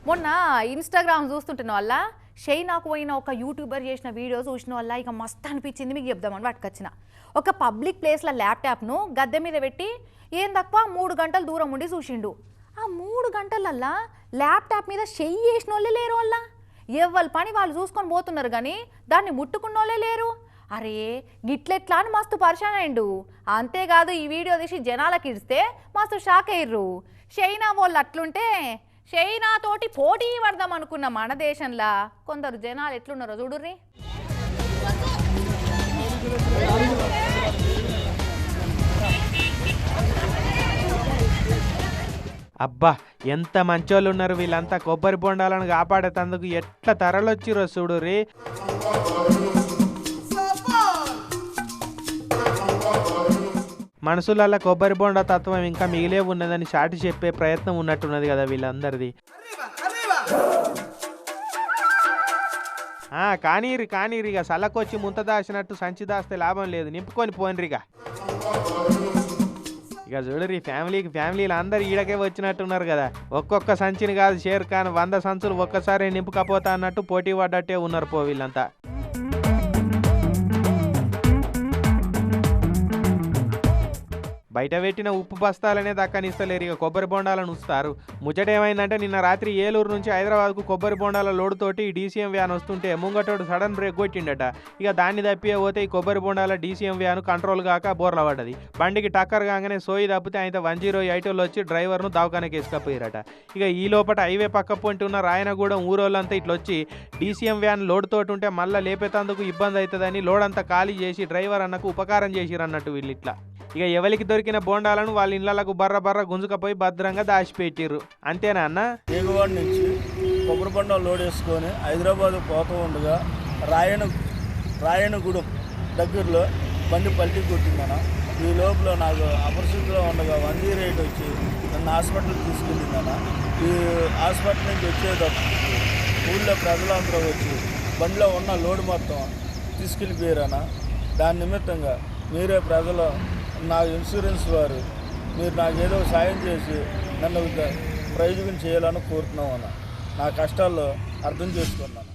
మొన్న ఇన్స్టాగ్రామ్ చూస్తుంటున్న వల్ల షైనాకు పోయిన ఒక యూట్యూబర్ చేసిన వీడియో చూసిన వల్ల ఇక మస్తు అనిపించింది మీకు చెప్దామని పట్టుకొచ్చిన. ఒక పబ్లిక్ ప్లేస్లో ల్యాప్టాప్ను గద్దె మీద పెట్టి ఏం తక్కువ 3 గంటల దూరం ఉండి చూసిండు. ఆ 3 గంటలల్లా ల్యాప్టాప్ మీద షెయ్యి వేసిన వాళ్ళే లేరు. వల్ల ఎవ్వరి పని వాళ్ళు చూసుకొని పోతున్నారు కానీ దాన్ని ముట్టుకున్న వాళ్ళే లేరు. అరే గిట్లెట్లా అని మస్తు పరిశాన్ అయిండు. అంతేకాదు ఈ వీడియో తీసి జనాలకి ఇస్తే మస్తు షాక్ అయ్యారు. షైనా వాళ్ళు అట్లుంటే చైనా తోటి పోటీ పడదాం అనుకున్న మన దేశంలో కొందరు జనాలు ఎట్లున్నారో చూడుర్రి. అబ్బా ఎంత మంచోళ్ళు ఉన్నారు వీళ్ళంతా. కొబ్బరి బొండాలను కాపాడేందుకు ఎట్లా తరలొచ్చిరో చూడుర్రి. మనసులల్ల కొబ్బరి బొండ తత్వం ఇంకా మిగిలే ఉన్నదని చాటి చెప్పే ప్రయత్నం ఉన్నట్టున్నది కదా వీళ్ళందరిది. కానీరి ఇక సల్లకొచ్చి ముంత దాచినట్టు సంచి దాస్తే లాభం లేదు, నింపుకొని పోయినరిగా. ఇక చూడరి ఫ్యామిలీలు అందరు ఈడకే వచ్చినట్టున్నారు కదా. ఒక్కొక్క సంచిని కాదు షేర్ ఖాన్ 100 సంచులు ఒక్కసారి నింపుకపోతా అన్నట్టు పోటీ పడ్డట్టే ఉన్నారు పో వీళ్ళంతా. బయట పెట్టిన ఉప్పు బస్తాలనే దక్కనిస్తలేరు, ఇక కొబ్బరి బొండాలను ఉంచుతారు. ముచ్చటేమైందంటే నిన్న రాత్రి ఏలూరు నుంచి హైదరాబాద్కు కొబ్బరి బొండాల లోడుతోటి డీసీఎం వ్యాన్ వస్తుంటే ముంగటోడు సడన్ బ్రేక్ కొట్టిండట. ఇక దాన్ని తప్పియే పోతే ఈ కొబ్బరి బొండాల డీసీఎం వ్యాన్ కంట్రోల్ కాక బోర్ల పడ్డది. బండికి టక్కర్ కాగానే సోయి తప్పితే ఆయన 108 వచ్చి డ్రైవర్ను దవాఖానకి వేసుకపోయారట. ఇక ఈ లోపల హైవే పక్క పొంటి ఉన్న రాయనగూడెం ఊరోళ్ళంతా ఇట్లా వచ్చి డీసీఎం వ్యాన్ లోడుతోటి ఉంటే మళ్ళీ లేపేతందుకు ఇబ్బంది అవుతుందని లోడ్ అంతా ఖాళీ చేసి డ్రైవర్ అన్నకు ఉపకారం చేసిరన్నట్టు వీళ్ళు ఇట్లా. ఇక ఎవరికి దొరికిన బోండాలను వాళ్ళ ఇళ్లకు బర్ర గుంజుకపోయి భద్రంగా దాచిపెట్టిర్రు. అంతేనా అన్న? ఏగువాడ నుంచి కొబ్బరి బొండం లోడ్ వేసుకొని హైదరాబాద్ పోతూ ఉండగా రాయనగూడెం దగ్గరలో బండి పల్టీ కొట్టిందన్న. ఈ లోపల నాకు అపరిస్థితిలో ఉండగా 108 వచ్చి నన్ను హాస్పిటల్కి తీసుకెళ్ళిందన్న. ఈ హాస్పిటల్ నుంచి వచ్చేటప్పుడు ఊళ్ళో ప్రజలందరూ వచ్చి బండిలో ఉన్న లోడ్ మొత్తం తీసుకెళ్ళిపోయారన్న. దాని నిమిత్తంగా మీరే ప్రజలు, నా ఇన్సూరెన్స్ వారు మీరు నాకు ఏదో సాయం చేసి నన్ను ప్రయోజనం చేయాలని కోరుతున్నాం అన్న. నా కష్టాల్లో అర్థం చేసుకున్నాను.